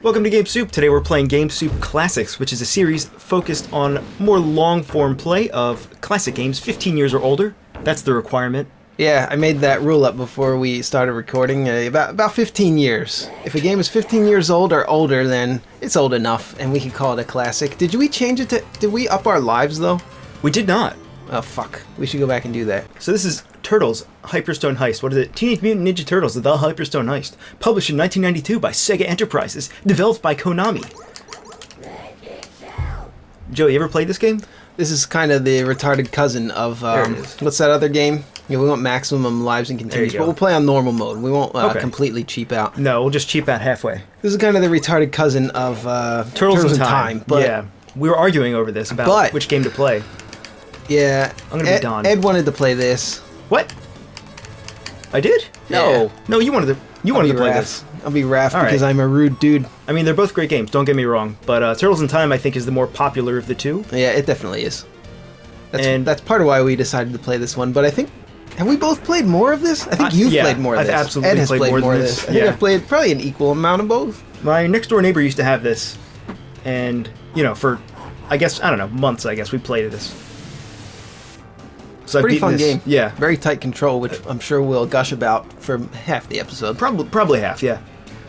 Welcome to Game Soup. Today we're playing Game Soup Classics, which is a series focused on more long-form play of classic games 15 years or older. That's the requirement. Yeah, I made that rule up before we started recording. About 15 years. If a game is 15 years old or older, then it's old enough, and we can call it a classic. Did we change it to... Did we up our lives, though? We did not. Oh, fuck. We should go back and do that. So this is Turtles, Hyperstone Heist. What is it? Teenage Mutant Ninja Turtles, The Hyperstone Heist. Published in 1992 by Sega Enterprises. Developed by Konami. Joe, you ever played this game? This is kind of the retarded cousin of... what's that other game? Yeah, we want maximum lives and continues, but we'll play on normal mode. We won't completely cheap out. No, we'll just cheap out halfway. This is kind of the retarded cousin of Turtles in Time. But yeah, we were arguing over this about which game to play. Yeah, I'm gonna be Don. Ed wanted to play this. What? I did? No. Yeah. No, you wanted to play this. I'll be Raph because I'm a rude dude. I mean, they're both great games, don't get me wrong, but Turtles in Time I think is the more popular of the two. Yeah, it definitely is. That's part of why we decided to play this one, but I think... Have we both played more of this? I think you've played more of this. I've absolutely Ed has played more of this. I think I've played probably an equal amount of both. My next door neighbor used to have this, and, you know, for, I guess, I don't know, months, I guess, we played this. So Pretty fun game. Yeah. Very tight control, which I'm sure we'll gush about for half the episode. Probably half, yeah.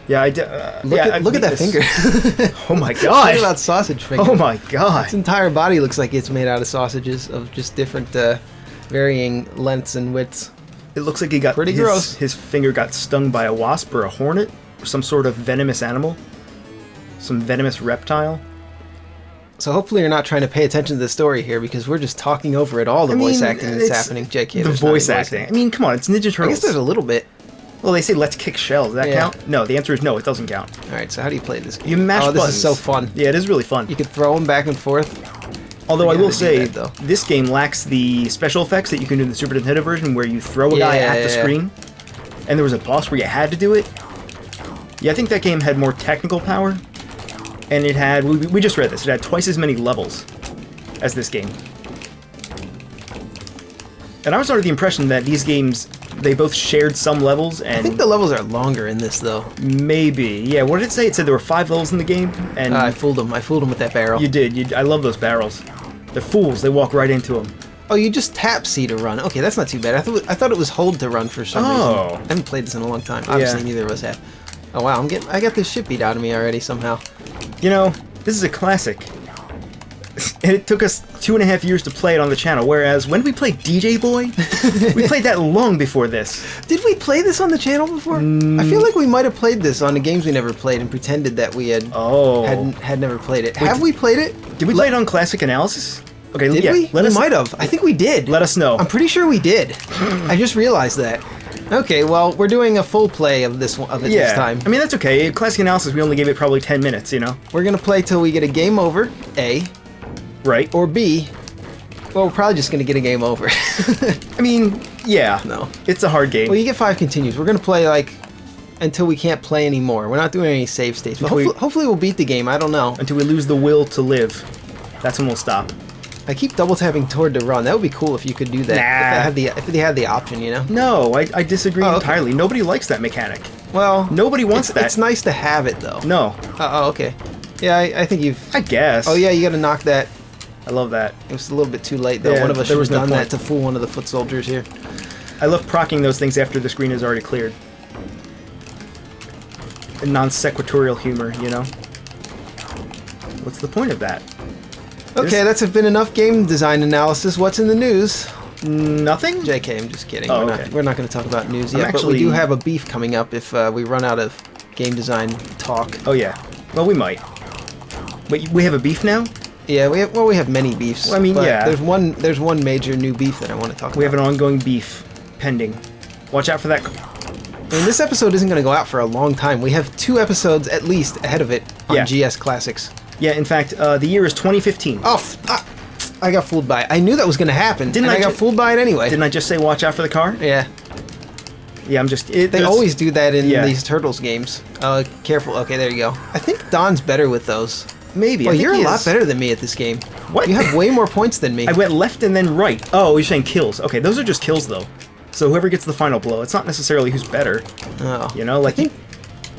Yeah, Look at that finger. Oh my god. Talk about sausage finger. Oh my god. Its entire body looks like it's made out of sausages of just different varying lengths and widths. It looks like he got pretty gross. His finger got stung by a wasp or a hornet or some sort of venomous animal. Some venomous reptile. So hopefully you're not trying to pay attention to the story here because we're just talking over it. All the voice acting that's happening. JK, the voice acting. I mean, come on, it's Ninja Turtles. I guess there's a little bit. Well, they say let's kick shells. Does that count? No, the answer is no, it doesn't count. Alright, so how do you play this game? You mash buttons. This is so fun. Yeah, it is really fun. You can throw them back and forth. Although I will say, this game lacks the special effects that you can do in the Super Nintendo version where you throw a guy at the screen. And there was a boss where you had to do it. Yeah, I think that game had more technical power. And it had, we just read this, it had twice as many levels as this game. And I was under the impression that these games, they both shared some levels, and... I think the levels are longer in this, though. Maybe. Yeah, what did it say? It said there were 5 levels in the game, and... I fooled him. I fooled him with that barrel. You did. I love those barrels. They're fools. They walk right into them. Oh, you just tap C to run. Okay, that's not too bad. I thought it was hold to run for some reason. I haven't played this in a long time. Obviously, neither of us have. Oh, wow. I got this shit beat out of me already, somehow. You know, this is a classic. And it took us 2.5 years to play it on the channel, whereas when we played DJ Boy, we played that long before this. Did we play this on the channel before? I feel like we might have played this on the games we never played and pretended that we had never played it. Have we played it? Did we play it on Classic Analysis? Okay, did we? We might have. I think we did. Let us know. I'm pretty sure we did. I just realized that. Okay, well, we're doing a full play of this this time. I mean, that's okay. Classic Analysis, we only gave it probably 10 minutes, you know? We're going to play till we get a game over, A. Right. Or B. Well, we're probably just going to get a game over. I mean, yeah. No. It's a hard game. Well, you get 5 continues. We're going to play, like, until we can't play anymore. We're not doing any save states. But hopefully we'll beat the game. I don't know. Until we lose the will to live. That's when we'll stop. I keep double tapping toward the run. That would be cool if you could do that. Nah. If they had the option, you know? No, I disagree entirely. Nobody likes that mechanic. Well, nobody wants that. It's nice to have it, though. No. Oh, okay. Yeah, I think you've... I guess. Oh, yeah, you gotta knock that. I love that. It was a little bit too late, though. Yeah, one of us should have done no that to fool one of the foot soldiers here. I love proccing those things after the screen is already cleared. A non-sequitorial humor, you know? What's the point of that? Okay, that's been enough game design analysis. What's in the news? Nothing? JK, I'm just kidding. Oh, we're not going to talk about news yet, but we do have a beef coming up if we run out of game design talk. Oh, yeah. Well, we might. Wait, we have a beef now? Yeah, we have many beefs. Well, I mean, yeah. There's one major new beef that I want to talk about. We have an ongoing beef pending. Watch out for that. I mean, this episode isn't going to go out for a long time. We have 2 episodes at least ahead of it on GS Classics. Yeah, in fact, the year is 2015. Oh, I got fooled by it. I knew that was going to happen, I got fooled by it anyway. Didn't I just say watch out for the car? Yeah. Yeah, I'm just... They always do that in these Turtles games. Careful. Okay, there you go. I think Don's better with those. Maybe. Well, you're a lot better than me at this game. What? You have way more points than me. I went left and then right. Oh, you're saying kills. Okay, those are just kills, though. So whoever gets the final blow, it's not necessarily who's better. Oh. You know, like...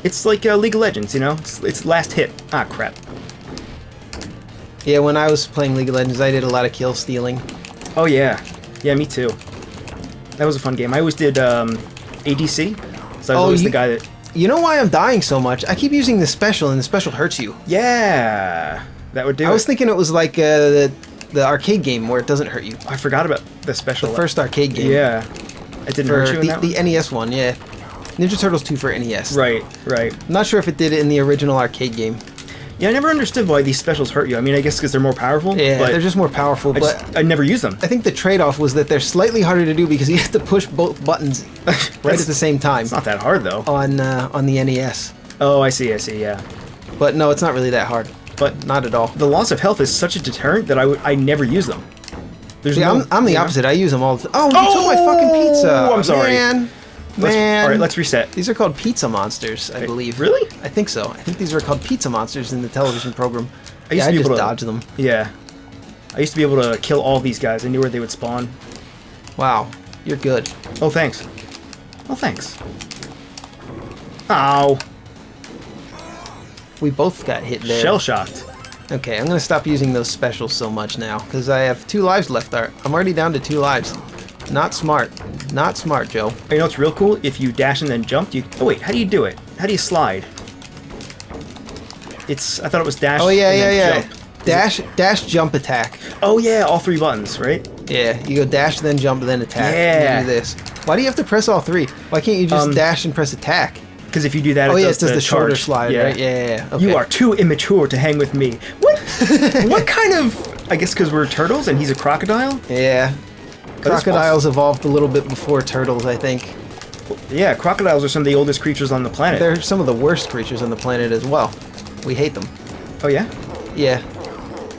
It's like League of Legends, you know? It's last hit. Ah, crap. Yeah, when I was playing League of Legends, I did a lot of kill stealing. Oh, yeah. Yeah, me too. That was a fun game. I always did ADC, so I was always the guy that... You know why I'm dying so much? I keep using the special, and the special hurts you. Yeah, that would do it. I was thinking it was like the arcade game where it doesn't hurt you. I forgot about the special. The first arcade game. Yeah. It didn't hurt you in that the NES one, yeah. Ninja Turtles 2 for NES. Right, right. I'm not sure if it did it in the original arcade game. Yeah, I never understood why these specials hurt you. I mean, I guess because they're more powerful. Yeah, but they're just more powerful, I never use them. I think the trade-off was that they're slightly harder to do because you have to push both buttons right at the same time. It's not that hard, though. On the NES. Oh, I see, yeah. But no, it's not really that hard. But not at all. The loss of health is such a deterrent that I never use them. I'm the opposite. I use them all the time. Oh, you took my fucking pizza! I'm sorry. Man. All right, let's reset. These are called pizza monsters, I believe. Really? I think so. I think these were called pizza monsters in the television program. I used to be able to dodge them. Yeah. I used to be able to kill all these guys. I knew where they would spawn. Wow. You're good. Oh, thanks. Oh, thanks. Ow. We both got hit there. Shell-shocked. Okay, I'm going to stop using those specials so much now, because I have 2 lives left. I'm already down to 2 lives. Not smart. Not smart, Joe. You know what's real cool? If you dash and then jump, Oh, wait, how do you do it? How do you slide? I thought it was dash and then jump. Dash, jump, attack. Oh, yeah, all 3 buttons, right? Yeah, you go dash, then jump, then attack. Yeah. And do this. Why do you have to press all 3? Why can't you just dash and press attack? Because if you do that, it does the shorter charge. slide, right? Yeah. Okay. You are too immature to hang with me. What? What kind of... I guess because we're turtles and he's a crocodile? Yeah. Crocodiles evolved a little bit before turtles, I think. Yeah, crocodiles are some of the oldest creatures on the planet. They're some of the worst creatures on the planet as well. We hate them. Oh, yeah? Yeah.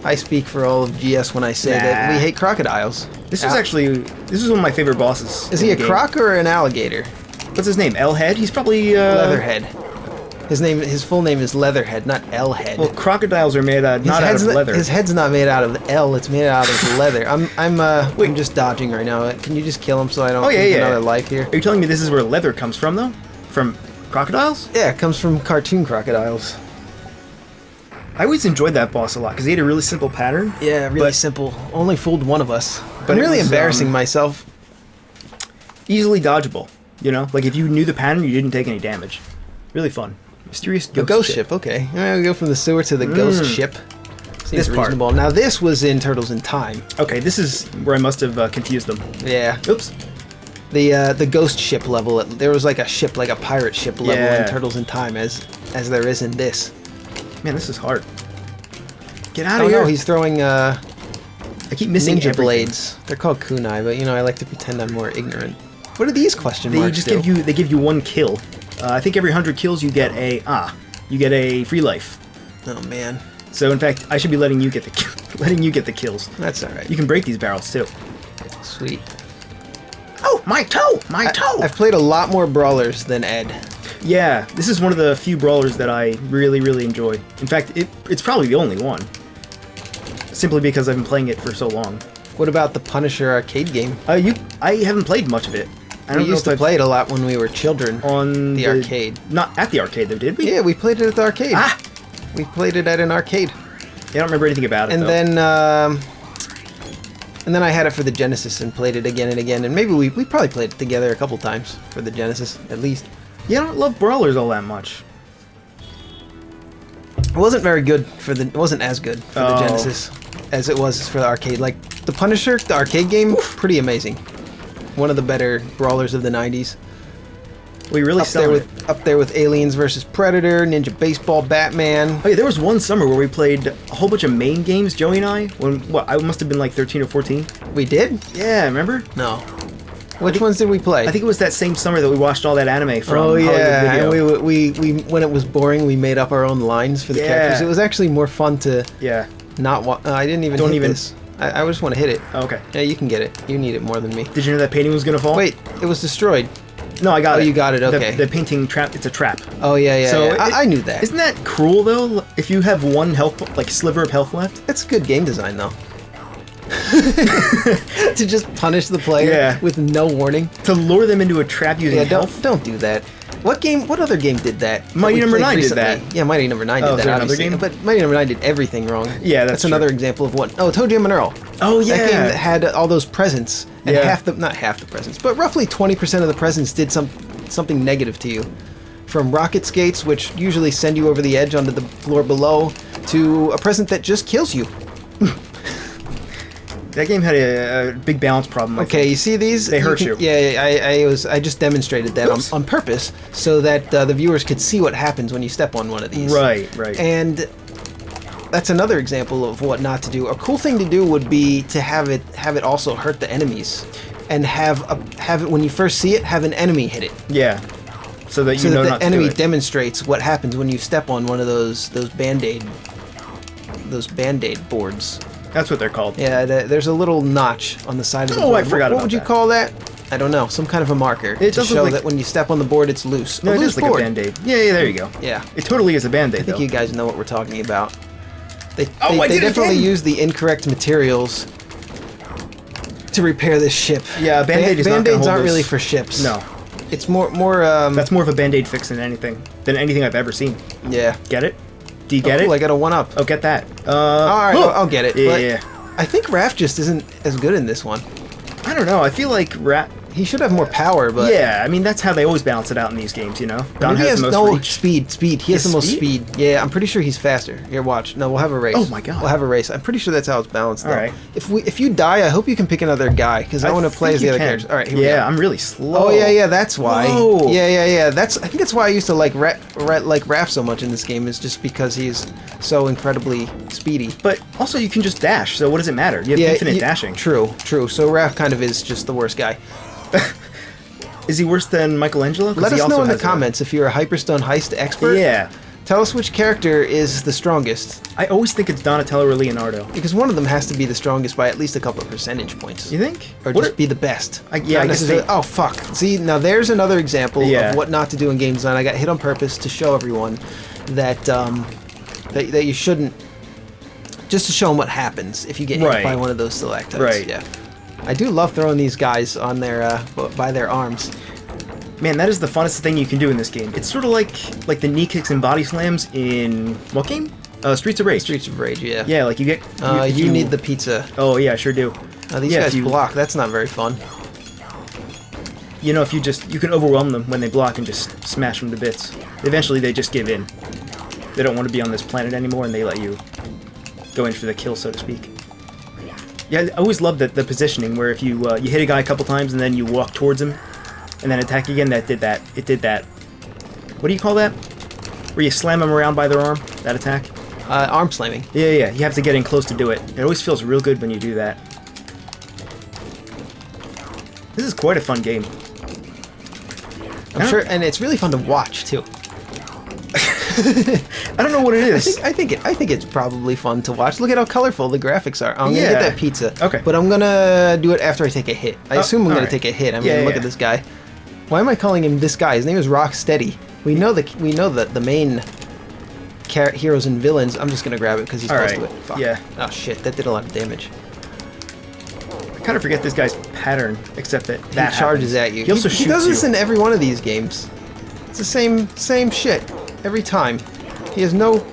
I speak for all of GS when I say that we hate crocodiles. This is one of my favorite bosses. Is he a croc or an alligator? What's his name? L-Head? He's probably... Leatherhead. His full name is Leatherhead, not L-Head. Well, crocodiles are made not out of leather. His head's not made out of L, it's made out of leather. I'm just dodging right now. Can you just kill him so I don't lose another life here? Are you telling me this is where leather comes from, though? From crocodiles? Yeah, it comes from cartoon crocodiles. I always enjoyed that boss a lot, because he had a really simple pattern. Yeah, really simple. Only fooled one of us. But I'm really embarrassing myself. Easily dodgeable, you know? Like, if you knew the pattern, you didn't take any damage. Really fun. Mysterious ghost ship. Okay. We go from the sewer to the ghost ship. Seems reasonable. Now, this was in Turtles in Time. Okay, this is where I must have confused them. Yeah. Oops. The ghost ship level, there was like a ship, like a pirate ship level in Turtles in Time, as there is in this. Man, this is hard. Get out of here! Oh no, he's throwing I keep missing ninja blades. They're called kunai, but you know I like to pretend I'm more ignorant. What are these question marks? They give you 1 kill. I think every 100 kills you get a free life. Oh man. So in fact, I should be letting you get the kills. That's all right. You can break these barrels too. Sweet. Oh, my toe! My toe! I've played a lot more brawlers than Ed. Yeah, this is one of the few brawlers that I really, really enjoy. In fact, it's probably the only one. Simply because I've been playing it for so long. What about the Punisher arcade game? I haven't played much of it. We used to play it a lot when we were children. On the arcade. Not at the arcade, though, did we? Yeah, we played it at the arcade. Ah! We played it at an arcade. Yeah, I don't remember anything about it, and then I had it for the Genesis and played it again and again. And maybe we probably played it together a couple times for the Genesis, at least. Yeah, I don't love brawlers all that much. It wasn't very good it wasn't as good for the Genesis as it was for the arcade. Like, the Punisher, the arcade game, pretty amazing. One of the better brawlers of the 90s. We really up there with Aliens vs. Predator, Ninja Baseball, Batman. Oh yeah, there was one summer where we played a whole bunch of main games, Joey and I. I must have been like 13 or 14. We did? Yeah, remember? No. Which ones did we play? I think it was that same summer that we watched all that anime from Hollywood Video. And we when it was boring, we made up our own lines for the characters. It was actually more fun to not watch. I didn't even hit this. I just want to hit it. Oh, okay. Yeah, you can get it. You need it more than me. Did you know that painting was going to fall? Wait, it was destroyed. No, I got it. Oh, you got it, okay. The painting trap, it's a trap. Oh, yeah. So I knew that. Isn't that cruel, though? If you have one health, like sliver of health left? That's good game design, though. To just punish the player with no warning. To lure them into a trap using health? Don't do that. What other game did that? Mighty that we Number played 9 did recently? that. Yeah, Mighty Number 9 Oh, did is that, there another obviously. game? But Mighty Number 9 did everything wrong. Yeah, that's another true. example of what. Oh, Toe Jam and Earl. Oh, yeah. That game had all those presents, and Yeah. not half the presents, but roughly 20% of the presents did something negative to you. From rocket skates, which usually send you over the edge onto the floor below, to a present that just kills you. That game had a big balance problem. I Okay, think. you see these? They hurt you. Yeah, I just demonstrated that Oops. on purpose so that the viewers could see what happens when you step on one of these. Right. And that's another example of what not to do. A cool thing to do would be to have it also hurt the enemies, and have it when you first see it, have an enemy hit it, Yeah. So that you so know that not the to do enemy it. demonstrates what happens when you step on one of those band-aid boards. That's what they're called. Yeah, there's a little notch on the side of the Oh, board. I forgot What about would you that. call that? I don't know. Some kind of a marker to doesn't show like- that when you step on the board, it's loose. No, a it loose is like board. a Band-Aid. Yeah, there you go. Yeah. It totally is a Band-Aid, I think though. you guys know what we're talking about. They I did it definitely again! use the incorrect materials to repair this ship. Yeah, Band-Aid is not gonna Band-Aids hold aren't this. really for ships. No. It's more That's more of a Band-Aid fix than anything I've ever seen. yeah. Get it? Do you get Cool, I it? got a 1-up. Oh, get that. All right, oh! I'll get it. Yeah. But I think Raph just isn't as good in this one. I don't know. I feel like He should have more power, but Yeah, I mean, that's how they always balance it out in these games, you know? Don maybe he has has the most no reach. speed. He has the most speed? speed. Yeah, I'm pretty sure he's faster. Here, watch. No, we'll have a race. Oh my God. We'll have a race. I'm pretty sure that's how it's balanced. Though. All right. If you die, I hope you can pick another guy because I want to play think as the you other can. characters. All right, here we go. Yeah, I'm really slow. Oh yeah, that's why. Whoa. Yeah. I think that's why I used to like Raph so much in this game, is just because he's so incredibly speedy. But also, you can just dash, so what does it matter? You have infinite dashing. True. So Raph kind of is just the worst guy. Is he worse than Michelangelo? 'Cause Let he us also know in the has comments if you're a Hyperstone Heist expert. Yeah. Tell us which character is the strongest, I always think it's Donatello or Leonardo. because one of them has to be the strongest by at least a couple of percentage points. You think? Or What just are- be the best. Yeah, Not I guess necessarily- they- Oh, fuck. See, now there's another example Yeah. of what not to do in game design. I got hit on purpose to show everyone that that you shouldn't... Just to show them what happens if you get hit Right. by one of those stalactites. Right. Yeah. I do love throwing these guys on their by their arms. Man, that is the funnest thing you can do in this game. It's sort of like the knee kicks and body slams in... What game? Streets of Rage. Streets of Rage, yeah. Yeah, like you get... if You need the pizza. Oh, yeah, I sure do. These Yeah, guys if you- block. That's not very fun. You know, if you can overwhelm them when they block and just smash them to bits. Eventually, they just give in. They don't want to be on this planet anymore, and they let you go in for the kill, so to speak. Yeah, I always loved the positioning, where if you you hit a guy a couple times and then you walk towards him, and then attack again, it did that. What do you call that? Where you slam them around by their arm, that attack? Arm slamming. Yeah, you have to get in close to do it. It always feels real good when you do that. This is quite a fun game. I'm sure, and it's really fun to watch too. I don't know what it is. I think it's probably fun to watch. Look at how colorful the graphics are. I'm gonna get Yeah. that pizza. Okay. But I'm gonna do it after I take a hit. I assume I'm gonna alright. take a hit. I mean, Yeah, look yeah. at this guy. Why am I calling him this guy? His name is Rocksteady. We know the main heroes and villains. I'm just gonna grab it because he's close Alright, to it. Fuck. yeah. Oh shit, that did a lot of damage. I kind of forget this guy's pattern, except that He charges happens. at you. He also he shoots does you. this in every one of these games. It's the same shit every time. He has no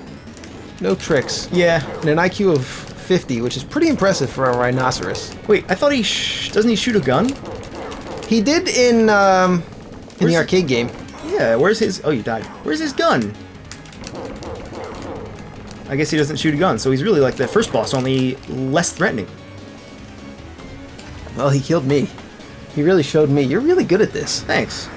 tricks. Yeah. And an IQ of 50, which is pretty impressive for a rhinoceros. Wait, I thought doesn't he shoot a gun? He did in the Where's arcade game. Yeah. Where's his? Oh, you died. Where's his gun? I guess he doesn't shoot a gun, so he's really like the first boss, only less threatening. Well, he killed me. He really showed me. You're really good at this. Thanks.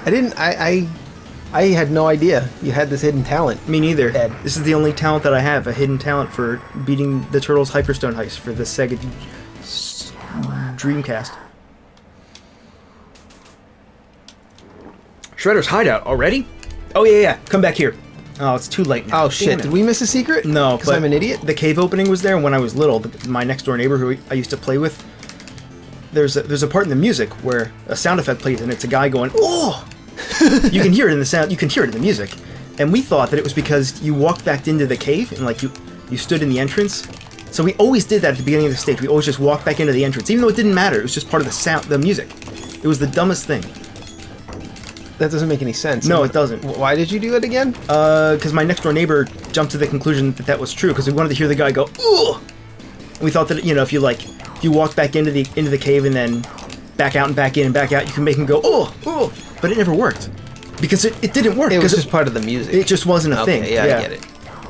I had no idea you had this hidden talent. Me neither. Ed. This is the only talent that I have, a hidden talent for beating the Turtles' Hyperstone Heist for the Sega Dreamcast. Shredder's hideout already? Oh yeah, come back here. Oh, it's too late now. Oh shit! Damn it. Did we miss a secret? No, because I'm an idiot. The cave opening was there when I was little. My next door neighbor, who I used to play with, there's a part in the music where a sound effect plays, and it's a guy going, "Oh!" You can hear it in the sound. You can hear it in the music, and we thought that it was because you walked back into the cave and like you stood in the entrance. So we always did that at the beginning of the stage. We always just walked back into the entrance, even though it didn't matter. It was just part of the sound, the music. It was the dumbest thing. That doesn't make any sense. No, it doesn't. Why did you do it again? Because my next door neighbor jumped to the conclusion that that was true because we wanted to hear the guy go, "Ugh!" And we thought that if you walk back into the cave and then back out and back in and back out, you can make him go, "Oh, oh!" But it never worked because it didn't work. It was just part of the music. It just wasn't a thing. Yeah, I get it.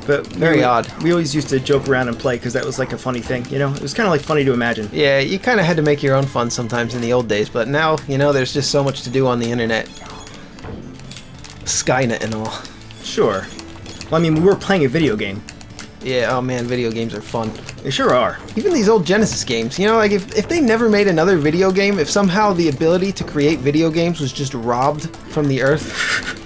But Very odd. We always used to joke around and play because that was like a funny thing. It was kind of like funny to imagine. Yeah, you kind of had to make your own fun sometimes in the old days, but now there's just so much to do on the internet. Skynet and all. Sure. Well, I mean, we were playing a video game. Yeah, oh man, video games are fun. They sure are. Even these old Genesis games, like if they never made another video game, if somehow the ability to create video games was just robbed from the earth,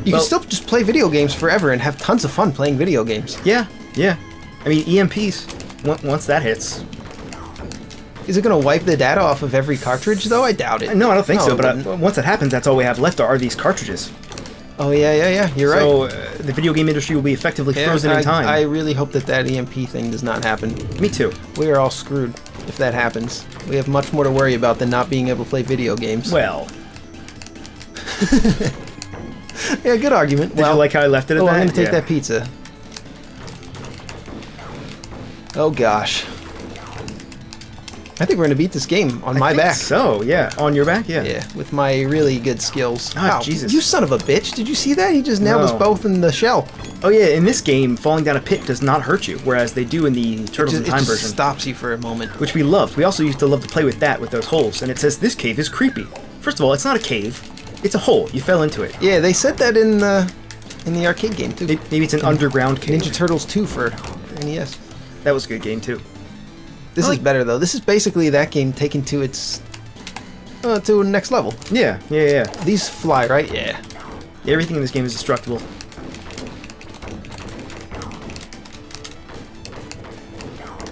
you can still just play video games forever and have tons of fun playing video games. Yeah. I mean, EMPs, once that hits. Is it going to wipe the data off of every cartridge, though? I doubt it. No, I don't think so, but once that happens, that's all we have left are these cartridges. Oh, yeah, you're right. So the video game industry will be effectively frozen in time. I really hope that EMP thing does not happen. Me too. We are all screwed if that happens. We have much more to worry about than not being able to play video games. Well. Yeah, good argument. Did you like how I left it at that? I'm going to take that pizza. Oh, gosh. I think we're going to beat this game on my back. So, yeah. On your back? Yeah. Yeah, with my really good skills. Oh, Jesus. You son of a bitch. Did you see that? He just nailed us both in the shell. Oh, yeah. In this game, falling down a pit does not hurt you, whereas they do in the Turtles in Time version. It version. just stops you for a moment. Which we loved. We also used to love to play with that, with those holes. And it says, this cave is creepy. First of all, it's not a cave. It's a hole. You fell into it. Yeah, they said that in the arcade game, too. Maybe it's an underground cave. Ninja Turtles 2 for NES. That was a good game, too. This is better, though. This is basically that game taken to its... to the next level. Yeah. These fly, right? Yeah. Everything in this game is destructible.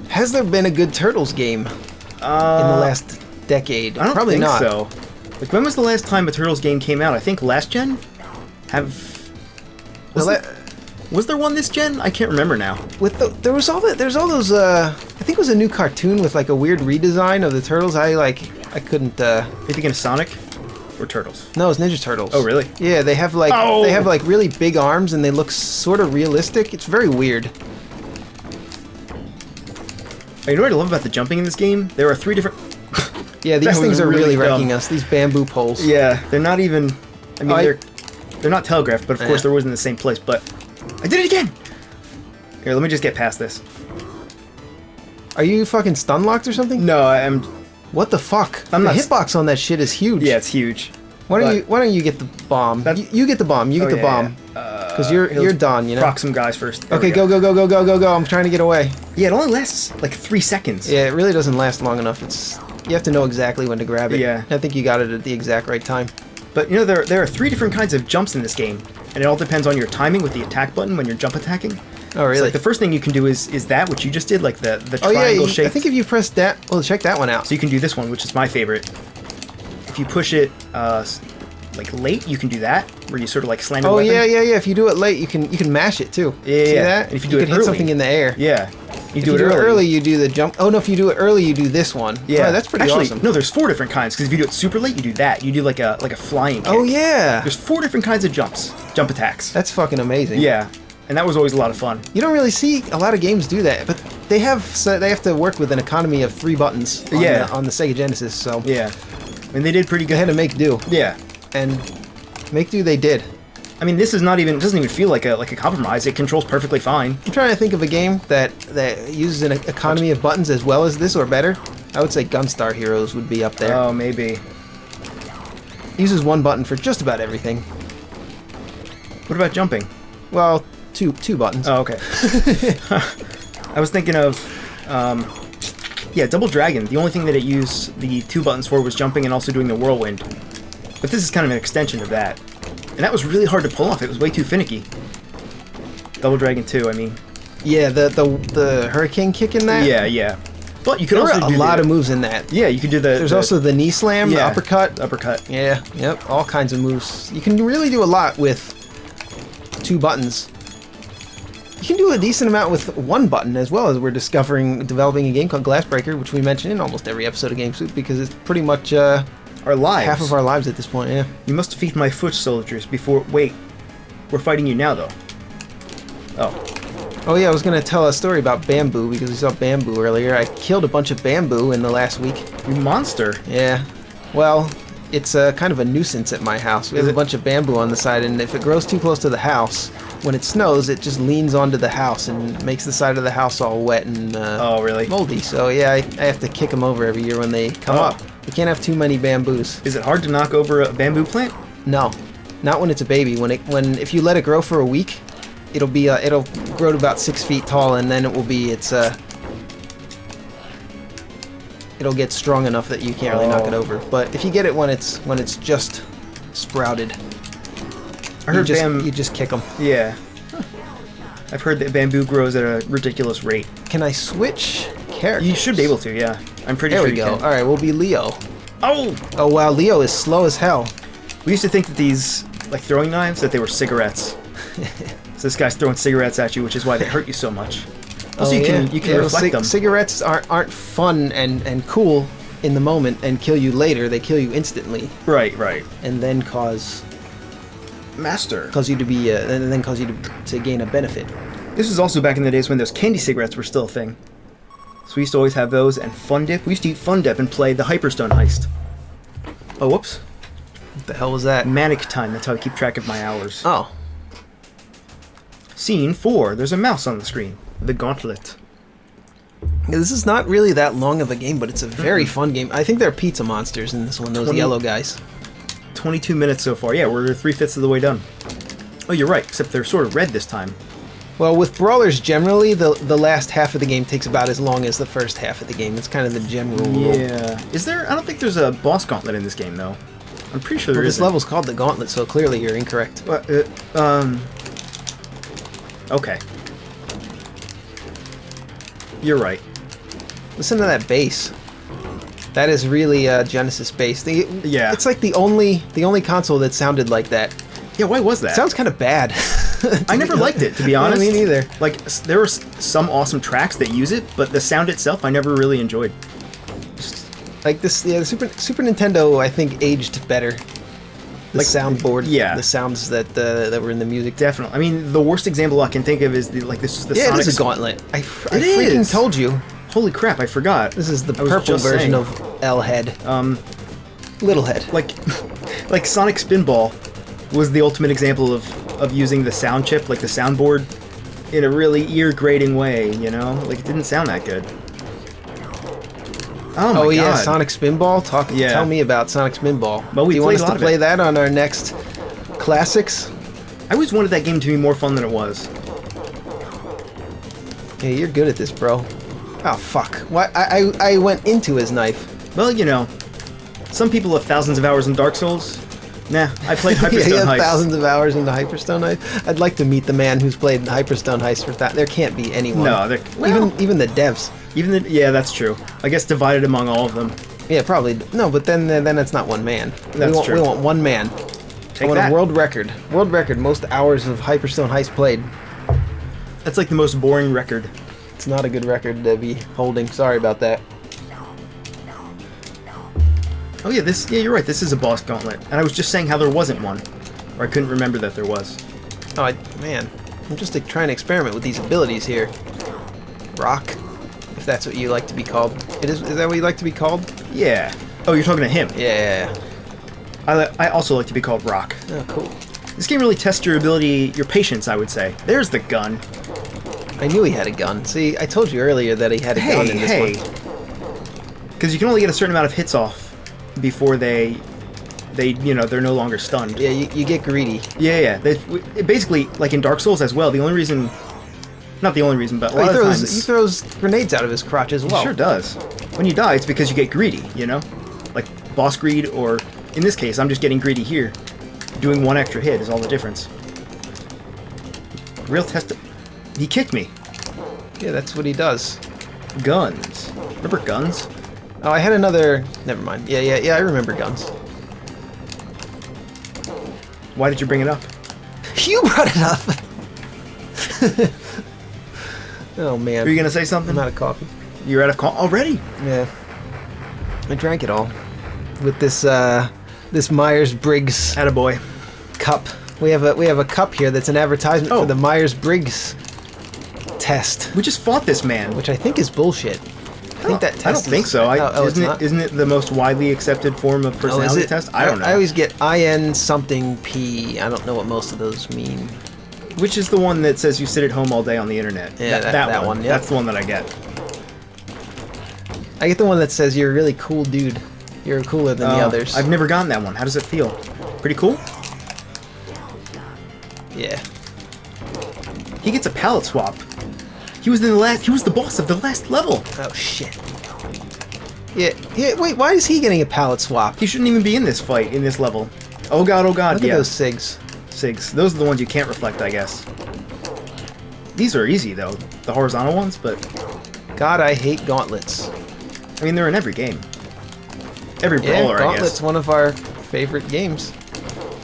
Has there been a good Turtles game in the last decade? I don't Probably think not. so. Like, when was the last time a Turtles game came out? I think last gen? Was there one this gen? I can't remember now. There's all those I think it was a new cartoon with like a weird redesign of the Turtles. I couldn't Are you thinking of Sonic or Turtles? No, it's Ninja Turtles. Oh, really? Yeah, they have like really big arms and they look sort of realistic. It's very weird. You know what I love about the jumping in this game? There are 3 different... Yeah, these things are really wrecking us. These bamboo poles. Yeah, they're not even... I mean, they're not telegraphed, but of course they're always in the same place, but... I did it again! Here, let me just get past this. Are you fucking stun locked or something? No, I'm... What the fuck? The hitbox on that shit is huge. Yeah, it's huge. Why don't you get the bomb? You get the bomb. You get the bomb. Because you're done, Proc some guys first. Okay, go. I'm trying to get away. Yeah, it only lasts like 3 seconds. Yeah, it really doesn't last long enough. You have to know exactly when to grab it. Yeah. I think you got it at the exact right time. But there are 3 different kinds of jumps in this game, and it all depends on your timing with the attack button when you're jump attacking. Oh, really? So, like, the first thing you can do is that, which you just did, like the triangle shape. I think if you press that... Well, check that one out. So you can do this one, which is my favorite. If you push it, like, late, you can do that, where you sort of, like, slam your weapon. Yeah. If you do it late, you can mash it, too. Yeah, See that? And if you do it can early... hit something in the air. Yeah. If you do it early, you do the jump... Oh, no, if you do it early, you do this one. Yeah. Oh, that's pretty awesome. No, there's 4 different kinds, because if you do it super late, you do that. You do, like a flying kick. Oh, yeah. There's 4 different kinds of jump attacks. That's fucking amazing. Yeah. And that was always a lot of fun. You don't really see a lot of games do that, but they have to work with an economy of 3 buttons on the Sega Genesis, so... Yeah. I mean, they did pretty good. They had to make do. Yeah. And make do they did. I mean, this is not even... It doesn't even feel like a compromise. It controls perfectly fine. I'm trying to think of a game that uses an economy of buttons as well as this, or better. I would say Gunstar Heroes would be up there. Oh, maybe. Uses 1 button for just about everything. What about jumping? Well, two buttons. Oh, okay. I was thinking of... yeah, Double Dragon. The only thing that it used the 2 buttons for was jumping and also doing the whirlwind. But this is kind of an extension of that. And that was really hard to pull off. It was way too finicky. Double Dragon 2, I mean. Yeah, the hurricane kick in that? Yeah. But you could there also were do a lot of moves in that. Yeah, you could do There's also the knee slam, the uppercut. Uppercut. Yeah, yep, all kinds of moves. You can really do a lot with 2 buttons. You can do a decent amount with 1 button as well, as we're developing a game called Glassbreaker, which we mention in almost every episode of GameSoup, because it's pretty much Our lives. Half of our lives at this point, yeah. You must defeat my foot soldiers before... Wait. We're fighting you now, though. Oh. Oh yeah, I was gonna tell a story about bamboo because we saw bamboo earlier. I killed a bunch of bamboo in the last week. You monster. Yeah. Well, it's kind of a nuisance at my house. We have a bunch of bamboo on the side, and if it grows too close to the house, when it snows, it just leans onto the house and makes the side of the house all wet and oh, really? moldy. So yeah, I have to kick them over every year when they come up. You can't have too many bamboos. Is it hard to knock over a bamboo plant? No, not when it's a baby. If you let it grow for a week, it'll grow to about 6 feet tall, and then it'll get strong enough that you can't really knock it over. But if you get it when it's just sprouted, I heard you just kick them. Yeah. I've heard that bamboo grows at a ridiculous rate. Can I switch characters? You should be able to, yeah. I'm pretty sure you can. There we go. All right, we'll be Leo. Oh! Oh wow, Leo is slow as hell. We used to think that these, like throwing knives, that they were cigarettes. So this guy's throwing cigarettes at you, which is why they hurt you so much. Also, you can reflect them. Cigarettes aren't fun and cool in the moment and kill you later. They kill you instantly. Right, right. And then cause you to be and then cause you to gain a benefit. This was also back in the days when those candy cigarettes were still a thing. So we used to always have those and Fun Dip. We used to eat Fun Dip and play the Hyperstone Heist. Oh, whoops. What the hell was that? Manic time. That's how I keep track of my hours. Oh. Scene 4. There's a mouse on the screen. The Gauntlet. Yeah, this is not really that long of a game, but it's a very fun game. I think there are pizza monsters in this one, those yellow guys. 22 minutes so far. Yeah, we're 3/5 of the way done. Oh, you're right, except they're sort of red this time. Well, with brawlers, generally, the last half of the game takes about as long as the first half of the game. It's kind of the general rule. Yeah. Is there... I don't think there's a boss gauntlet in this game, though. I'm pretty sure there is. This level's called the Gauntlet, so clearly you're incorrect. Okay. You're right. Listen to that bass. That is really Genesis bass. Yeah. It's like the only console that sounded like that. Yeah, why was that? It sounds kind of bad. I never liked it, to be honest. Me neither. Like, there were some awesome tracks that use it, but the sound itself I never really enjoyed. Like this, yeah, the Super Nintendo, I think, aged better. The soundboard, yeah, the sounds that were in the music. Definitely. I mean, the worst example I can think of is the Sonic. Yeah, it is a Gauntlet. I freaking told you. Holy crap! I forgot. This is the purple version of L-Head. Little Head. Like Sonic Spinball was the ultimate example of using the sound chip, like the soundboard, in a really ear-grating way. You know, like it didn't sound that good. Oh my god. Yeah, Sonic Spinball? Tell me about Sonic Spinball. Well, do you want us to play that on our next Classics? I always wanted that game to be more fun than it was. Hey, you're good at this, bro. Oh, fuck. What? I went into his knife. Well, you know, some people have thousands of hours in Dark Souls. Nah, I played Hyperstone Heist. Thousands of hours into Hyperstone Heist? I'd like to meet the man who's played Hyperstone Heist for that. There can't be anyone. No, even the devs. Yeah, that's true. I guess divided among all of them. Yeah, probably. No, but then it's not one man. That's true. We want one man. Take I want that. a world record. World record, most hours of Hyperstone Heist played. That's like the most boring record. It's not a good record to be holding. Sorry about that. Oh yeah, you're right. This is a boss gauntlet. And I was just saying how there wasn't one. Or I couldn't remember that there was. Oh, man. I'm just trying to experiment with these abilities here. Rock. If that's what you like to be called. Is that what you like to be called? Yeah. Oh, you're talking to him. Yeah. I also like to be called Rock. Oh, cool. This game really tests your ability, your patience, I would say. There's the gun. I knew he had a gun. See, I told you earlier that he had a gun in this one. Because you can only get a certain amount of hits off before they're no longer stunned. Yeah, you get greedy. Yeah. Basically, like in Dark Souls as well, the only reason... Not the only reason, but a lot of times... He throws grenades out of his crotch as well. He sure does. When you die, it's because you get greedy, you know? Like boss greed, or in this case, I'm just getting greedy here. Doing one extra hit is all the difference. Real test... He kicked me. Yeah, that's what he does. Guns. Remember guns? Oh, I had another... Never mind. Yeah, I remember guns. Why did you bring it up? You brought it up! Oh, man. Were you going to say something? I'm out of coffee. You're out of coffee already? Yeah. I drank it all. with this this Myers-Briggs Attaboy. cup. We have a cup here that's an advertisement for the Myers-Briggs test, We just fought this man. which I think is bullshit. I think that test I don't think so. it's not? Isn't it the most widely accepted form of Oh, is personality it? test? I don't know. I always get IN something P. I don't know what most of those mean. Which is the one that says you sit at home all day on the internet? Yeah, that one, yep. That's the one that I get. I get the one that says you're a really cool dude. You're cooler than the others. I've never gotten that one. How does it feel? Pretty cool? Yeah. He gets a palette swap. He was the boss of the last level. Oh shit. Yeah. Wait, why is he getting a palette swap? He shouldn't even be in this fight, in this level. Oh god, Look at yeah. those SIGs. Sigs. Those are the ones you can't reflect, I guess. These are easy, though. The horizontal ones, but... God, I hate gauntlets. I mean, they're in every game. Every brawler, I Gauntlet's guess. one of our favorite games.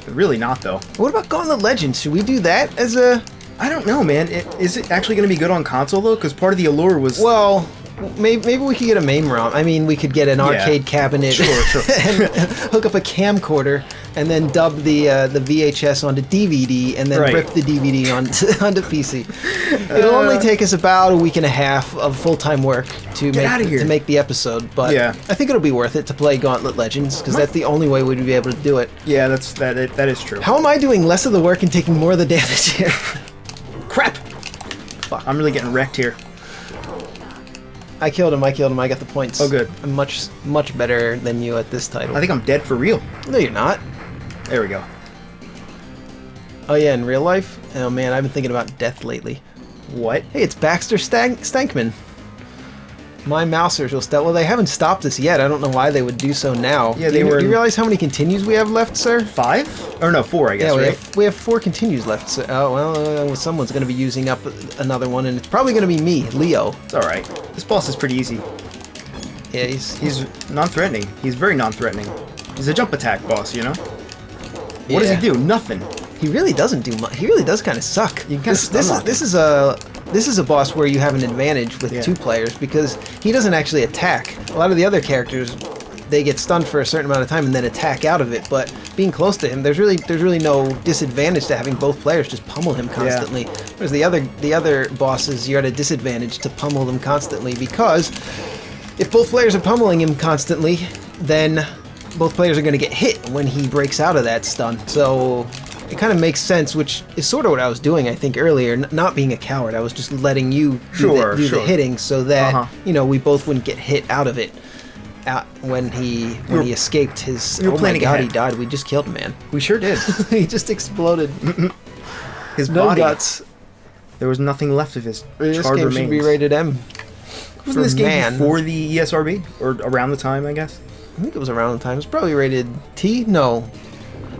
Really not, though. What about Gauntlet Legends? Should we do that as a... I don't know, man. Is it actually going to be good on console, though? Because part of the allure was... Well, maybe we could get a MAME ROM. I mean, we could get an arcade cabinet Sure. and hook up a camcorder and then dub the VHS onto DVD and then rip the DVD onto PC. It'll only take us about a week and a half of full-time work to make the episode, but I think it'll be worth it to play Gauntlet Legends because that's the only way we'd be able to do it. Yeah, that is true. How am I doing less of the work and taking more of the damage here? Crap! Fuck, I'm really getting wrecked here. I killed him, I got the points. Oh, good. I'm much better than you at this title. I think I'm dead for real. No, you're not. There we go. Oh yeah, in real life? Oh man, I've been thinking about death lately. What? Hey, it's Baxter Stankman. My Mousers will stop. Well, they haven't stopped us yet. I don't know why they would do so now. Yeah, do you realize how many continues we have left, sir? 5? Or no, 4, I guess, yeah, right? We have 4 continues left. So, oh, well, someone's going to be using up another one, and it's probably going to be me, Leo. It's alright. This boss is pretty easy. Yeah, he's non-threatening. He's very non-threatening. He's a jump attack boss, you know? What does he do? Nothing. He really doesn't do much. He really does kind of suck. You can This is a boss where you have an advantage with 2 players because he doesn't actually attack. A lot of the other characters, they get stunned for a certain amount of time and then attack out of it. But being close to him, there's really no disadvantage to having both players just pummel him constantly. Whereas the other bosses, you're at a disadvantage to pummel them constantly because if both players are pummeling him constantly, then both players are going to get hit when he breaks out of that stun. So it kind of makes sense, which is sort of what I was doing, I think, earlier. Not being a coward, I was just letting you do the hitting so that we both wouldn't get hit out of it. When he escaped his. Oh my god, he died. We just killed him, man. We sure did. He just exploded. His no body. Guts. There was nothing left of his charred This game remains. should be rated M. Wasn't this game before the ESRB? Or around the time, I guess? I think it was around the time. It's probably rated T? No,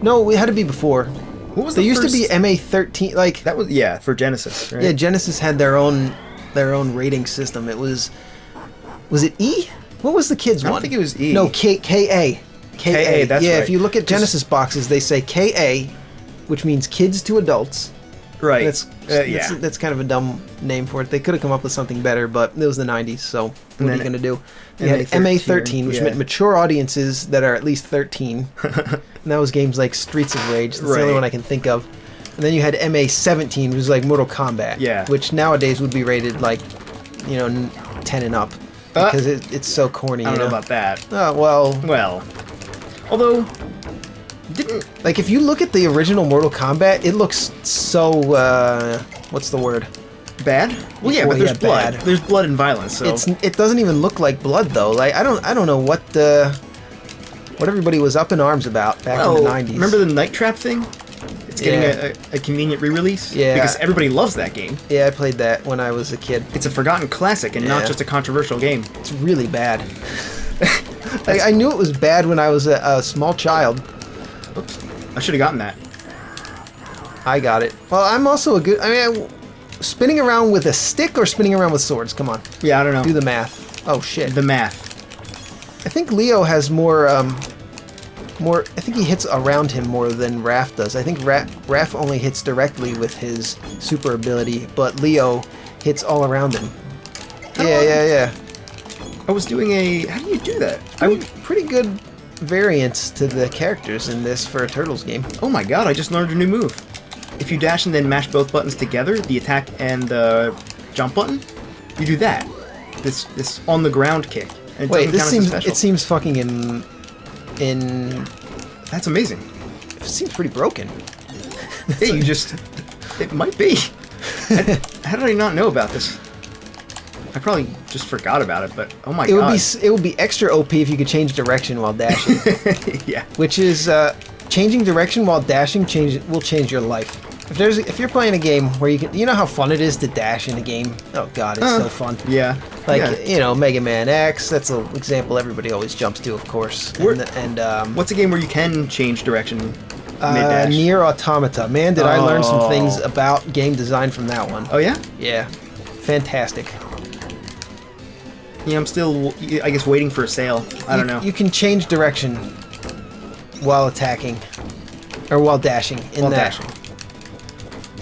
it had to be before. What was there used to be MA13, like that was for Genesis, right? Yeah, Genesis had their own rating system. It was it E? What was the kids one? I don't think it was E. No, KA. KA, that's right. Yeah, if you look at Genesis boxes, they say KA, which means kids to adults. Right. That's kind of a dumb name for it. They could have come up with something better, but it was the 90s, so what are you going to do? You had MA13, which meant mature audiences that are at least 13. And that was games like Streets of Rage. That's the only one I can think of. And then you had MA17, which was like Mortal Kombat. Yeah. Which nowadays would be rated like, 10 and up. Because it's so corny. I don't know about that. Well. Although, like, if you look at the original Mortal Kombat, it looks so, what's the word? Bad? Well, yeah, but there's blood. Bad. There's blood and violence, so... It doesn't even look like blood, though. Like, I don't know what everybody was up in arms about back in the 90s. Remember the Night Trap thing? It's getting a convenient re-release? Yeah. Because everybody loves that game. Yeah, I played that when I was a kid. It's a forgotten classic and not just a controversial game. It's really bad. Like, I knew it was bad when I was a small child. Oops. I should have gotten that. I got it. Well, I'm also a good... spinning around with a stick or spinning around with swords? Come on. Yeah, I don't know. Do the math. Oh, shit. The math. I think Leo has more... I think he hits around him more than Raph does. I think Raph only hits directly with his super ability, but Leo hits all around him. Yeah. I was doing a... How do you do that? Pretty good variants to the characters in this for a Turtles game. Oh my god, I just learned a new move. If you dash and then mash both buttons together, the attack and the jump button, you do that. This on the ground kick. And it Wait, doesn't this count as a seems special. it seems fucking in That's amazing. it seems pretty broken. Hey, you just... It might be. How did I not know about this? I probably just forgot about it, but oh my god. It would be extra OP if you could change direction while dashing. Yeah. Which is changing direction while dashing will change your life. If you're playing a game where you know how fun it is to dash in a game. Oh god, it's so fun. Yeah. Like yeah. you know, Mega Man X. That's an example everybody always jumps to, of course. What's a game where you can change direction mid-dash? Nier Automata. Man, did I learn some things about game design from that one. Oh yeah? Yeah, fantastic. Yeah, I'm still, I guess, waiting for a sale. I don't know. You can change direction while attacking, or while dashing. While dashing.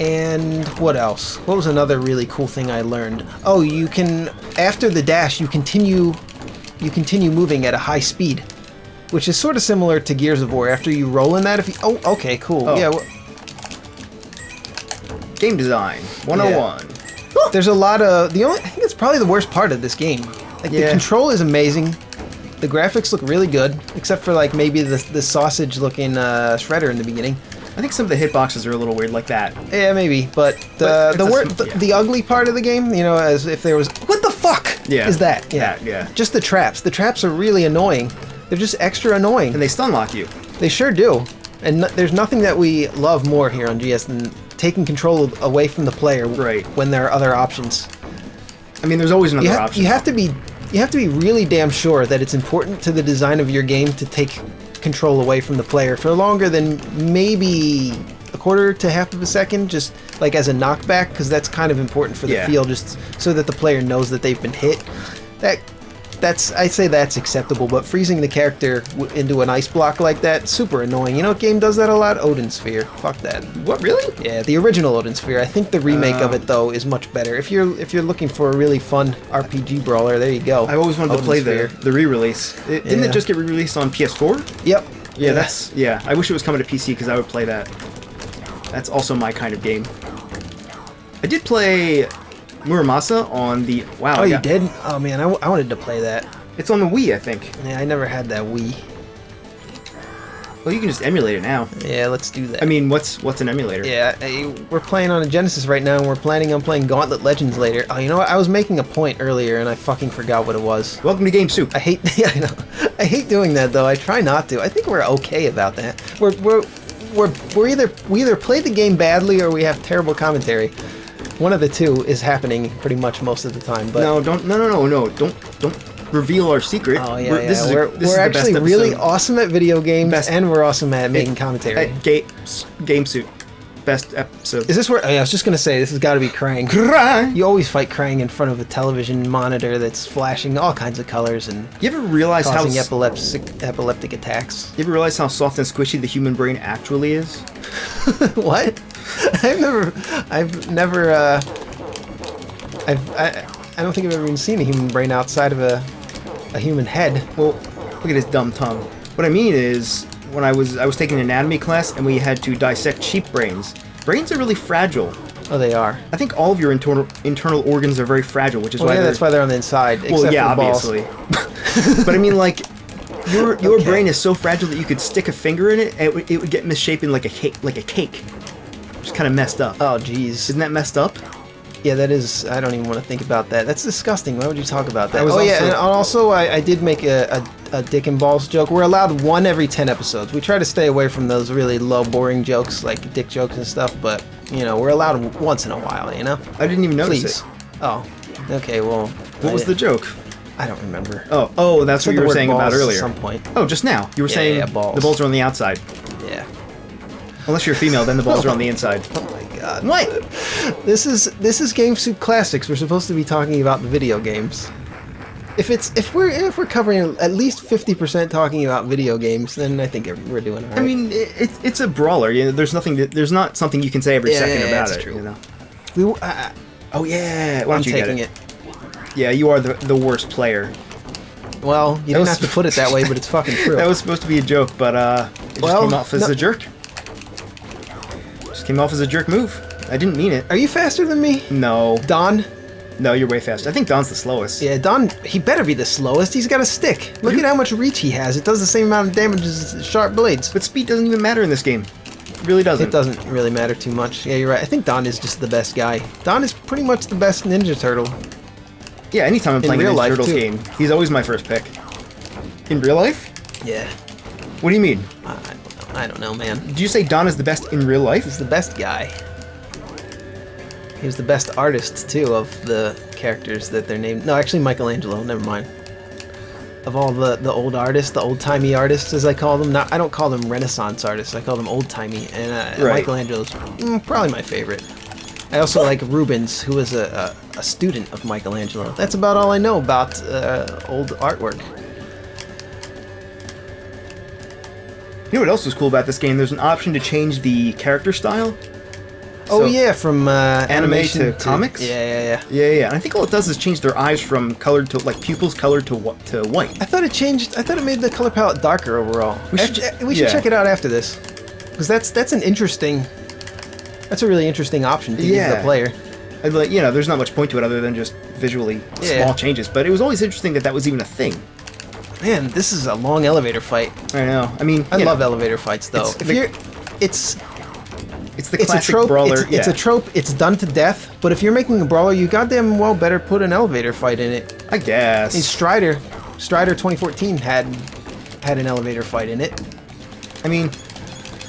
And what else? What was another really cool thing I learned? Oh, you can, after the dash, you continue moving at a high speed, which is sort of similar to Gears of War. After you roll in that, if you, oh, okay, cool, Oh. yeah. Game design 101. There's a lot of I think it's probably the worst part of this game. Like the control is amazing, the graphics look really good, except for like maybe the sausage-looking shredder in the beginning. I think some of the hitboxes are a little weird like that. Yeah, maybe, but the ugly part of the game, you know, as if there was what the fuck is that? Yeah, yeah. Just the traps. The traps are really annoying. They're just extra annoying. And they stun lock you. They sure do. And there's nothing that we love more here on GS than taking control away from the player when there are other options. I mean, there's always another option. You have to be really damn sure that it's important to the design of your game to take control away from the player for longer than maybe a quarter to half of a second, just like as a knockback, because that's kind of important for the feel, just so that the player knows that they've been hit. I'd say that's acceptable, but freezing the character into an ice block like that, super annoying. You know what game does that a lot? Odin Sphere. Fuck that. What, really? Yeah, the original Odin Sphere. I think the remake of it though is much better. If you're looking for a really fun RPG brawler, there you go. I always wanted Odin to play Sphere. the re-release. Didn't it just get re-released on PS4? Yep. Yeah, I wish it was coming to PC because I would play that. That's also my kind of game. I did play Muramasa on the... Wow. Oh, you did? Oh, man, I wanted to play that. It's on the Wii, I think. Yeah, I never had that Wii. Well, you can just emulate it now. Yeah, let's do that. I mean, what's an emulator? Yeah, we're playing on a Genesis right now, and we're planning on playing Gauntlet Legends later. Oh, you know what? I was making a point earlier, and I fucking forgot what it was. Welcome to Game Soup. I hate... Yeah, I know. I hate doing that, though. I try not to. I think we're okay about that. We either play the game badly or we have terrible commentary. One of the two is happening pretty much most of the time. But no, don't reveal our secret. Oh yeah, We're actually really awesome at video games, and we're awesome at making commentary. Game Soup, best episode. Is this where? Oh, yeah, I was just gonna say this has got to be Krang. You always fight Krang in front of a television monitor that's flashing all kinds of colors and you ever realize causing epileptic attacks. You ever realize how soft and squishy the human brain actually is? What? I don't think I've ever even seen a human brain outside of a human head. Well, look at his dumb tongue. What I mean is, when I was taking an anatomy class and we had to dissect sheep brains. Brains are really fragile. Oh, they are. I think all of your internal organs are very fragile, which is why that's why they're on the inside. Well, yeah, for balls. obviously. But I mean, like, your brain is so fragile that you could stick a finger in it and it would get misshapen like a cake. Just kind of messed up. Oh, jeez. Isn't that messed up? Yeah, that is. I don't even want to think about that. That's disgusting. Why would you talk about that? And also I did make a dick and balls joke. We're allowed one every 10 episodes. We try to stay away from those really low, boring jokes like dick jokes and stuff. But you know, we're allowed once in a while. You know. I didn't even notice it. Oh, okay. Well, what was the joke? I don't remember. Oh, that's what you were saying about earlier. At some point. Oh, just now. You were saying balls. The balls are on the outside. Yeah. Unless you're a female, then the balls are on the inside. Oh my god. What? This is Game Soup Classics. We're supposed to be talking about the video games. If we're covering at least 50% talking about video games, then I think we're doing all right. I mean, it's a brawler. You know, there's not something you can say every second about it. True. You know. Oh yeah. Why don't you get it? Yeah, you are the worst player. Well, you didn't have to put it that way, but it's fucking true. That was supposed to be a joke, but it just came off as a jerk. Just came off as a jerk move. I didn't mean it. Are you faster than me? No. Don? No, you're way faster. I think Don's the slowest. Yeah, Don, he better be the slowest. He's got a stick. Look at how much reach he has. It does the same amount of damage as sharp blades. But speed doesn't even matter in this game. It really doesn't. It doesn't really matter too much. Yeah, you're right. I think Don is just the best guy. Don is pretty much the best Ninja Turtle. Yeah, anytime I'm playing a Ninja Turtles game, he's always my first pick. In real life? Yeah. What do you mean? I don't know, man. Did you say Don is the best in real life? He's the best guy. He was the best artist, too, of the characters that they're named. No, actually, Michelangelo. Never mind. Of all the old artists, the old-timey artists, as I call them. I don't call them Renaissance artists. I call them old-timey. And right. Michelangelo's probably my favorite. I also like Rubens, who was a student of Michelangelo. That's about all I know about old artwork. You know what else was cool about this game? There's an option to change the character style. Oh, yeah, from animation to comics? Yeah. Yeah. And I think all it does is change their eyes from colored to, like, pupils colored to white. I thought it made the color palette darker overall. We should check it out after this. Because that's a really interesting option to give the player. And, like, you know, there's not much point to it other than just visually small changes. But it was always interesting that was even a thing. Man, this is a long elevator fight. I know. I mean, I love elevator fights, though. It's the classic brawler. It's a trope. It's done to death. But if you're making a brawler, you goddamn well better put an elevator fight in it. I guess. I mean, Strider 2014 had an elevator fight in it. I mean,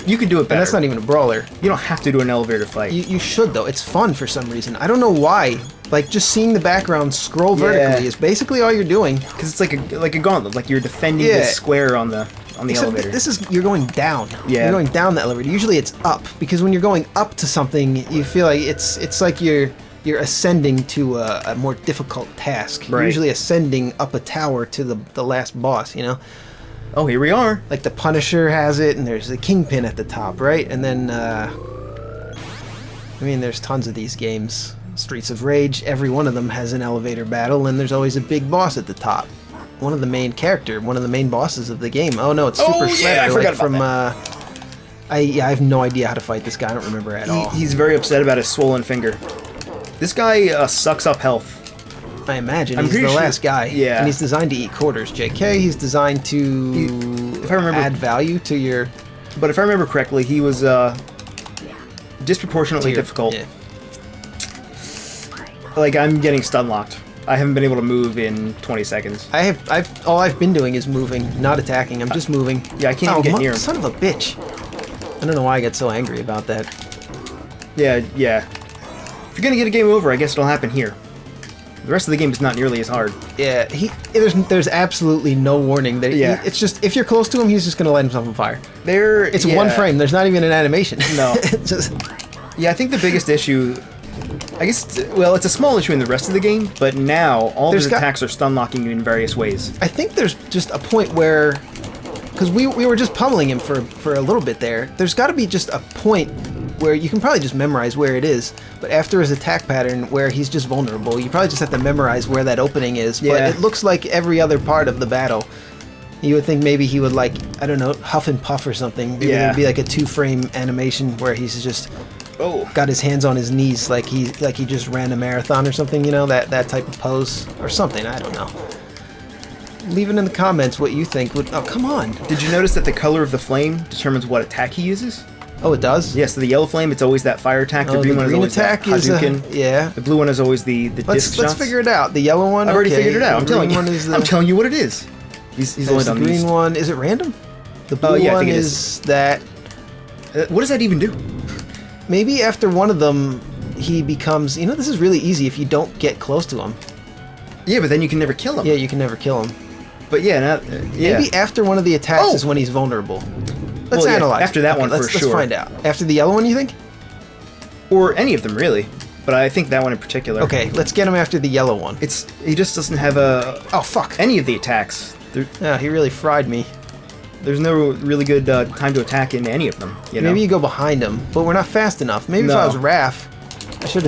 you could do it better. And that's not even a brawler. You don't have to do an elevator fight. You should, though. It's fun for some reason. I don't know why. Like, just seeing the background scroll vertically is basically all you're doing. Because it's like a gauntlet. Like, you're defending the square on the elevator. You're going down. Yeah. You're going down the elevator. Usually it's up, because when you're going up to something, you feel like it's like you're ascending to a more difficult task. Right. You're usually ascending up a tower to the last boss, you know? Oh, here we are. Like the Punisher has it, and there's the Kingpin at the top, right? And then, there's tons of these games. Streets of Rage, every one of them has an elevator battle, and there's always a big boss at the top. One of the main bosses of the game. Oh no, it's Super Shredder. Yeah, I forgot about that. I have no idea how to fight this guy. I don't remember at all. He's very upset about his swollen finger. This guy sucks up health. I imagine he's the last guy. Yeah. And he's designed to eat quarters, JK. He's designed to add value to your... But if I remember correctly, he was disproportionately difficult. Yeah. Like, I'm getting stun locked. I haven't been able to move in 20 seconds. All I've been doing is moving, not attacking. I'm just moving. Yeah, I can't even get near him. Son of a bitch. I don't know why I get so angry about that. Yeah. If you're gonna get a game over, I guess it'll happen here. The rest of the game is not nearly as hard. Yeah, there's absolutely no warning. It's just, if you're close to him, he's just gonna light himself on fire. It's one frame. There's not even an animation. No. Yeah, I think the biggest issue... I guess, it's a small issue in the rest of the game, but now all the attacks are stun locking you in various ways. I think there's just a point where, because we were just pummeling him for a little bit there, there's got to be just a point where you can probably just memorize where it is, but after his attack pattern where he's just vulnerable, you probably just have to memorize where that opening is, but it looks like every other part of the battle. You would think maybe he would, like, I don't know, huff and puff or something. Maybe it would be like a 2-frame animation where he's just... got his hands on his knees like he just ran a marathon or something, you know, that type of pose or something. I don't know. Leave it in the comments what you think. Oh, come on. Did you notice that the color of the flame determines what attack he uses? Oh, it does? Yeah, so the yellow flame, it's always that fire attack. The green one is always that Hadouken. Yeah. The blue one is always the disc shots. Let's figure it out. The yellow one, I've already figured it out. I'm telling you. I'm telling you what it is. He's only done the green these. one. Is it random? The blue one is that... what does that even do? Maybe after one of them, he becomes... You know, this is really easy if you don't get close to him. Yeah, but then you can never kill him. Yeah, you can never kill him. But Maybe after one of the attacks is when he's vulnerable. Let's analyze. After that one, let's find out. After the yellow one, you think? Or any of them, really. But I think that one in particular. Okay, let's get him after the yellow one. He just doesn't have any of the attacks. He really fried me. There's no really good time to attack in any of them. You know? Maybe you go behind him, but we're not fast enough. Maybe if I was Raph, I should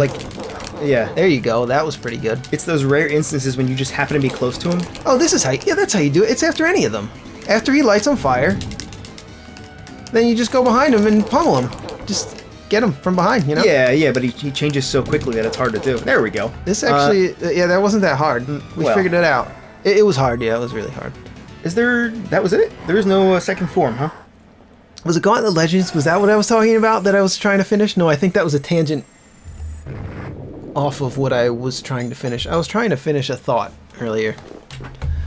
Yeah. There you go. That was pretty good. It's those rare instances when you just happen to be close to him. Oh, this is how. Yeah, that's how you do it. It's after any of them. After he lights on fire, then you just go behind him and pummel him. Just get him from behind, you know? Yeah, but he changes so quickly that it's hard to do. There we go. This actually, yeah, that wasn't that hard. We figured it out. It was hard, yeah, it was really hard. Is there... That was it? There is no second form, huh? Was it Gauntlet Legends? Was that what I was talking about that I was trying to finish? No, I think that was a tangent off of what I was trying to finish. I was trying to finish a thought earlier.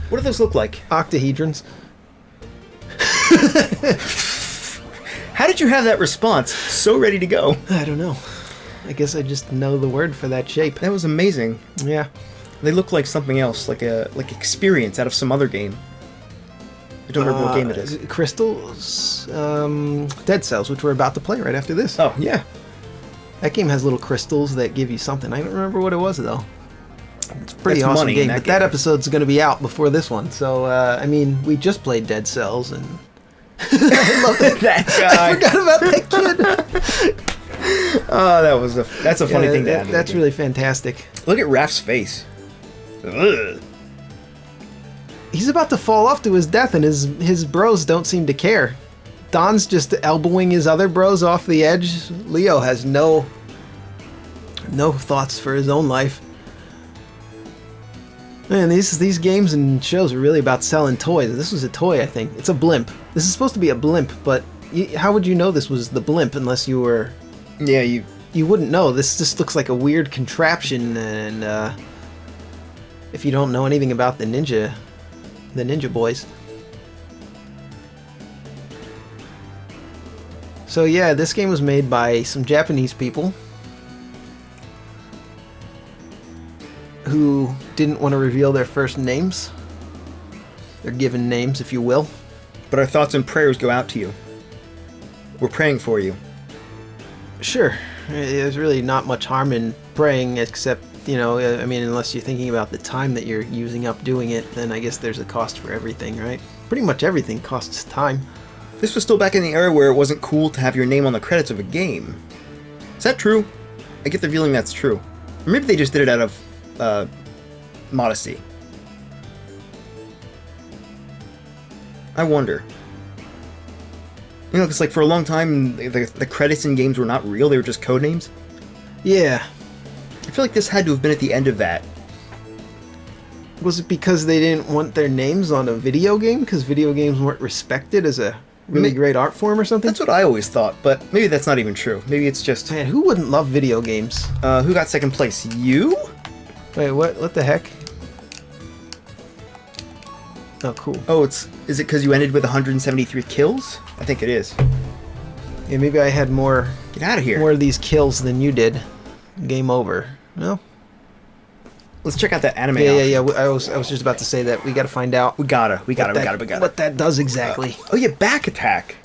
What do those look like? Octahedrons. How did you have that response so ready to go? I don't know. I guess I just know the word for that shape. That was amazing. Yeah. They look like something else, like experience out of some other game. I don't remember what game it is. Crystals, Dead Cells, which we're about to play right after this. Oh, yeah. That game has little crystals that give you something. I don't remember what it was, though. It's a pretty awesome game, but that episode's going to be out before this one. So, I mean, we just played Dead Cells, and I love that guy. I forgot about that kid. Oh, that's a funny thing to add. That's really fantastic. Look at Raph's face. Ugh. He's about to fall off to his death, and his bros don't seem to care. Don's just elbowing his other bros off the edge. Leo has no thoughts for his own life. Man, these games and shows are really about selling toys. This was a toy, I think. It's a blimp. This is supposed to be a blimp, but how would you know this was the blimp unless you were... Yeah, you wouldn't know. This just looks like a weird contraption, and if you don't know anything about the Ninja Boys. So yeah, this game was made by some Japanese people who didn't want to reveal their first names. Their given names, if you will. But our thoughts and prayers go out to you. We're praying for you. Sure. There's really not much harm in praying, except, you know, I mean, unless you're thinking about the time that you're using up doing it, then I guess there's a cost for everything, right? Pretty much everything costs time. This was still back in the era where it wasn't cool to have your name on the credits of a game. Is that true? I get the feeling that's true. Or maybe they just did it out of modesty. I wonder. You know, because like for a long time, the credits in games were not real; they were just code names. Yeah. I feel like this had to have been at the end of that. Was it because they didn't want their names on a video game? Because video games weren't respected as a really great art form or something? That's what I always thought, but maybe that's not even true. Maybe it's just... Man, who wouldn't love video games? Who got second place? You? Wait, what? What the heck? Oh, cool. Oh, is it because you ended with 173 kills? I think it is. Yeah, maybe I had more... Get out of here. More of these kills than you did. Game over. No? Let's check out that anime. Yeah. I was just about to say that we got to find out. We gotta. What that does exactly. Oh yeah, back attack.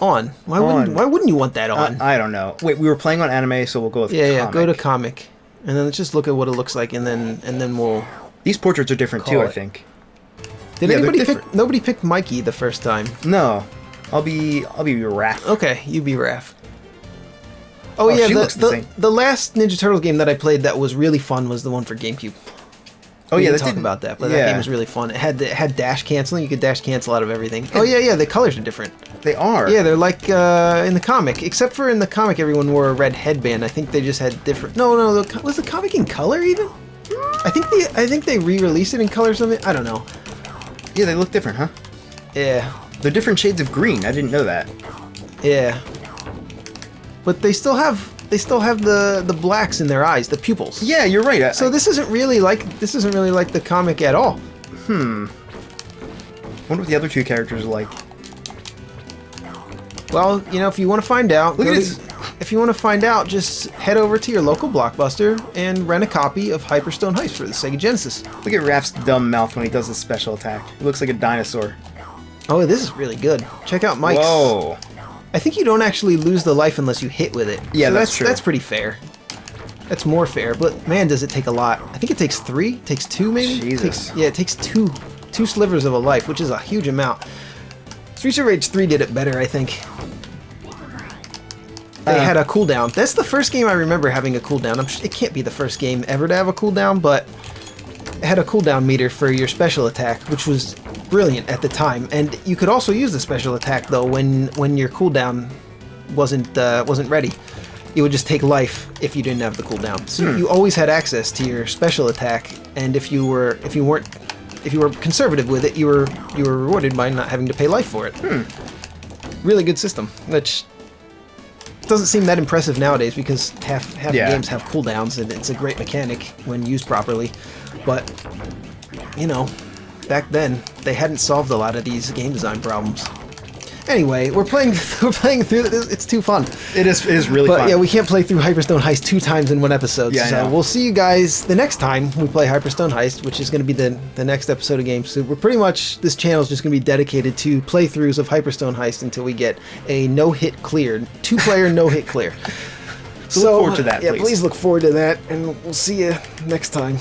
On. Why wouldn't you want that on? I don't know. Wait, we were playing on anime, so we'll go with comic. Yeah. Go to comic, and then let's just look at what it looks like, and then we'll. These portraits are different too, I think. Did anybody pick? Nobody picked Mikey the first time. No, I'll be Raph. Okay, you be Raph. Oh yeah, the last Ninja Turtles game that I played that was really fun was the one for GameCube. Oh we yeah, didn't talk about that, but that game was really fun. It had dash canceling. You could dash cancel out of everything. Oh yeah, the colors are different. They are. Yeah, they're like in the comic, except for in the comic everyone wore a red headband. I think they just had different. No, was the comic in color even? I think they re-released it in color or something. I don't know. Yeah, they look different, huh? Yeah. They're different shades of green. I didn't know that. Yeah. But they still have the blacks in their eyes, the pupils. Yeah, you're right. So this isn't really like the comic at all. Wonder what the other two characters are like. Well, you know, if you want to find out, just head over to your local Blockbuster and rent a copy of Hyperstone Heist for the Sega Genesis. Look at Raph's dumb mouth when he does his special attack. It looks like a dinosaur. Oh, this is really good. Check out Mike's. Whoa. I think you don't actually lose the life unless you hit with it. Yeah, so that's true. That's pretty fair. That's more fair, but man, does it take a lot. I think it takes 3? It takes 2 maybe? Jesus. It takes two slivers of a life, which is a huge amount. Streets of Rage 3 did it better, I think. they had a cooldown. That's the first game I remember having a cooldown. It can't be the first game ever to have a cooldown, but it had a cooldown meter for your special attack, which was brilliant at the time. And you could also use the special attack though when your cooldown wasn't ready. It would just take life if you didn't have the cooldown. So you always had access to your special attack, and if you were conservative with it, you were rewarded by not having to pay life for it. Really good system, which doesn't seem that impressive nowadays because half the games have cooldowns, and it's a great mechanic when used properly. But you know, back then they hadn't solved a lot of these game design problems. Anyway, we're playing through this. It's too fun. It is really fun. But yeah, we can't play through Hyperstone Heist 2 times in one episode. Yeah, so we'll see you guys the next time we play Hyperstone Heist, which is going to be the next episode of Game Soup. We're pretty much, this channel is just going to be dedicated to playthroughs of Hyperstone Heist until we get a no-hit cleared, 2-player no-hit clear. So look forward to that, please look forward to that, and we'll see you next time.